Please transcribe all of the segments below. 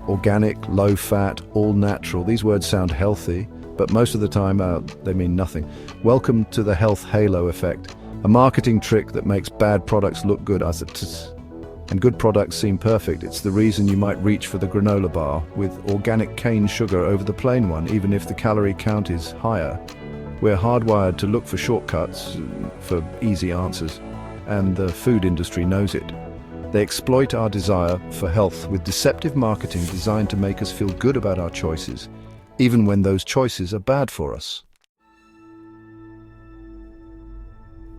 Organic, low-fat, all-natural. These words sound healthy, but most of the time they mean nothing. Welcome to the health halo effect, a marketing trick that makes bad products look good and good products seem perfect. It's the reason you might reach for the granola bar with organic cane sugar over the plain one, even if the calorie count is higher. We're hardwired to look for shortcuts, for easy answers, and the food industry knows it. They exploit our desire for health with deceptive marketing designed to make us feel good about our choices, even when those choices are bad for us.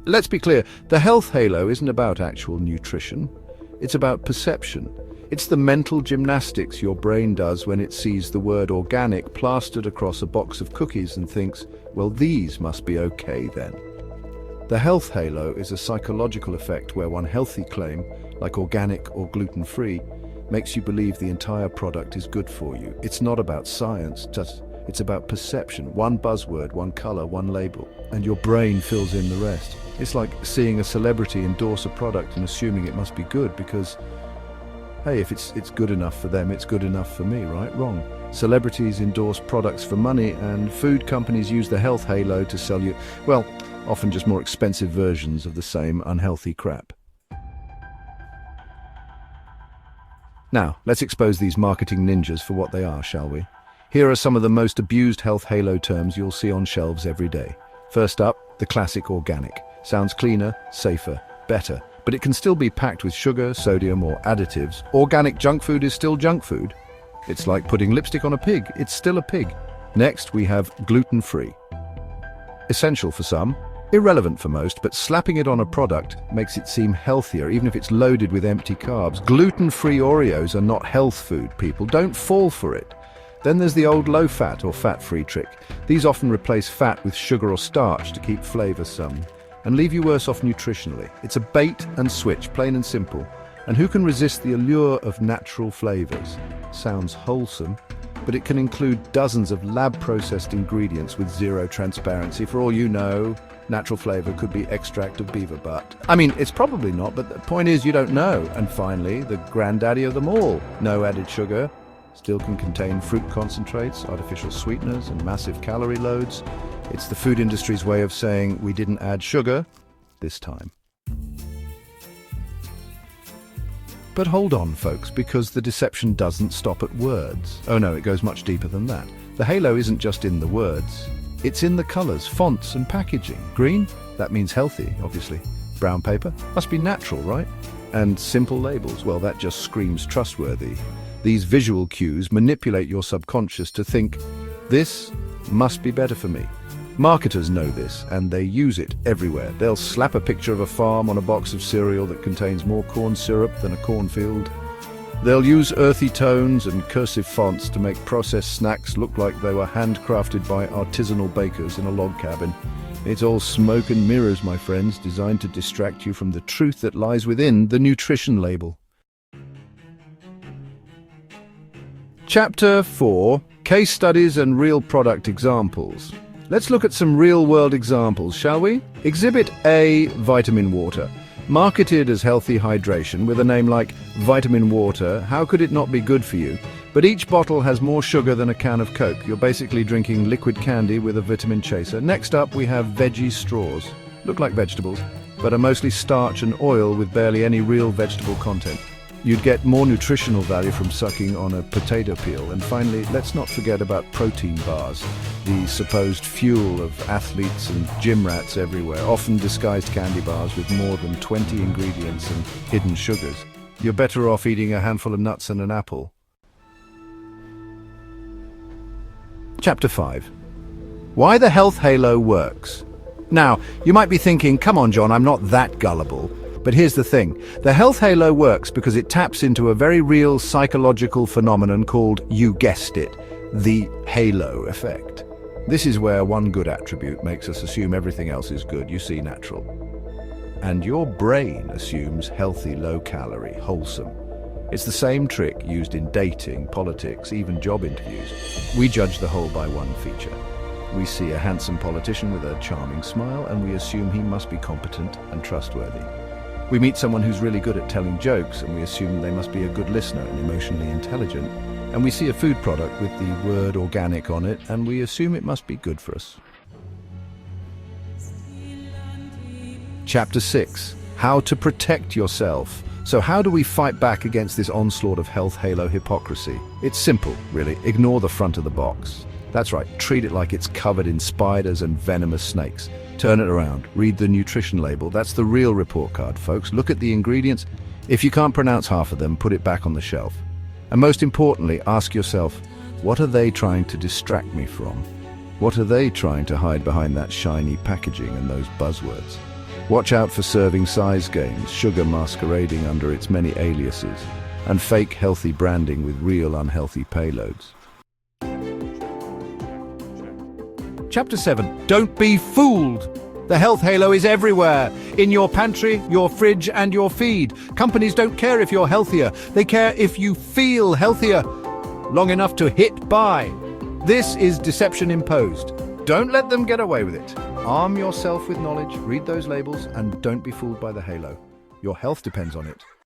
Let's be clear, the health halo isn't about actual nutrition. It's about perception. It's the mental gymnastics your brain does when it sees the word organic plastered across a box of cookies and thinks, well, these must be okay then. The health halo is a psychological effect where one healthy claim, like organic or gluten-free, makes you believe the entire product is good for you. It's not about science, it's about perception. One buzzword, one color, one label, and your brain fills in the rest. It's like seeing a celebrity endorse a product and assuming it must be good because, hey, if it's good enough for them, it's good enough for me, right? Wrong. Celebrities endorse products for money, and food companies use the health halo to sell you, well, often just more expensive versions of the same unhealthy crap. Now, let's expose these marketing ninjas for what they are, shall we? Here are some of the most abused health halo terms you'll see on shelves every day. First up, the classic organic. Sounds cleaner, safer, better, but it can still be packed with sugar, sodium, or additives. Organic junk food is still junk food. It's like putting lipstick on a pig. It's still a pig. Next, we have gluten-free. Essential for some, irrelevant for most, but slapping it on a product makes it seem healthier, even if it's loaded with empty carbs. Gluten-free Oreos are not health food, people. Don't fall for it. Then there's the old low-fat or fat-free trick. These often replace fat with sugar or starch to keep flavoursome and leave you worse off nutritionally. It's a bait and switch, plain and simple. And who can resist the allure of natural flavours? Sounds wholesome, but it can include dozens of lab-processed ingredients with zero transparency. For all you know, natural flavour could be extract of beaver butt. I mean, it's probably not, but the point is you don't know. And finally, the granddaddy of them all, no added sugar. Still can contain fruit concentrates, artificial sweeteners, and massive calorie loads. It's the food industry's way of saying we didn't add sugar this time. But hold on, folks, because the deception doesn't stop at words. Oh no, it goes much deeper than that. The halo isn't just in the words. It's in the colors, fonts, and packaging. Green? That means healthy, obviously. Brown paper? Must be natural, right? And simple labels? Well, that just screams trustworthy. These visual cues manipulate your subconscious to think, this must be better for me. Marketers know this, and they use it everywhere. They'll slap a picture of a farm on a box of cereal that contains more corn syrup than a cornfield. They'll use earthy tones and cursive fonts to make processed snacks look like they were handcrafted by artisanal bakers in a log cabin. It's all smoke and mirrors, my friends, designed to distract you from the truth that lies within the nutrition label. Chapter 4. Case Studies and Real Product Examples. Let's look at some real-world examples, shall we? Exhibit A, vitamin water. Marketed as healthy hydration with a name like vitamin water, how could it not be good for you? But each bottle has more sugar than a can of Coke. You're basically drinking liquid candy with a vitamin chaser. Next up, we have veggie straws. Look like vegetables, but are mostly starch and oil with barely any real vegetable content. You'd get more nutritional value from sucking on a potato peel. And finally, let's not forget about protein bars, the supposed fuel of athletes and gym rats everywhere, often disguised candy bars with more than 20 ingredients and hidden sugars. You're better off eating a handful of nuts and an apple. Chapter 5. Why the health halo works. Now, you might be thinking, come on, John, I'm not that gullible. But here's the thing. The health halo works because it taps into a very real psychological phenomenon called, you guessed it, the halo effect. This is where one good attribute makes us assume everything else is good, you see, natural. And your brain assumes healthy, low-calorie, wholesome. It's the same trick used in dating, politics, even job interviews. We judge the whole by one feature. We see a handsome politician with a charming smile, and we assume he must be competent and trustworthy. We meet someone who's really good at telling jokes, and we assume they must be a good listener and emotionally intelligent. And we see a food product with the word organic on it, and we assume it must be good for us. Chapter 6. How to protect yourself. So how do we fight back against this onslaught of health halo hypocrisy? It's simple, really. Ignore the front of the box. That's right, treat it like it's covered in spiders and venomous snakes. Turn it around, read the nutrition label. That's the real report card, folks. Look at the ingredients. If you can't pronounce half of them, put it back on the shelf. And most importantly, ask yourself, what are they trying to distract me from? What are they trying to hide behind that shiny packaging and those buzzwords? Watch out for serving size games, sugar masquerading under its many aliases, and fake healthy branding with real unhealthy payloads. Chapter 7. Don't be fooled! The health halo is everywhere. In your pantry, your fridge, and your feed. Companies don't care if you're healthier. They care if you feel healthier. Long enough to hit buy. This is deception imposed. Don't let them get away with it. Arm yourself with knowledge, read those labels, and don't be fooled by the halo. Your health depends on it.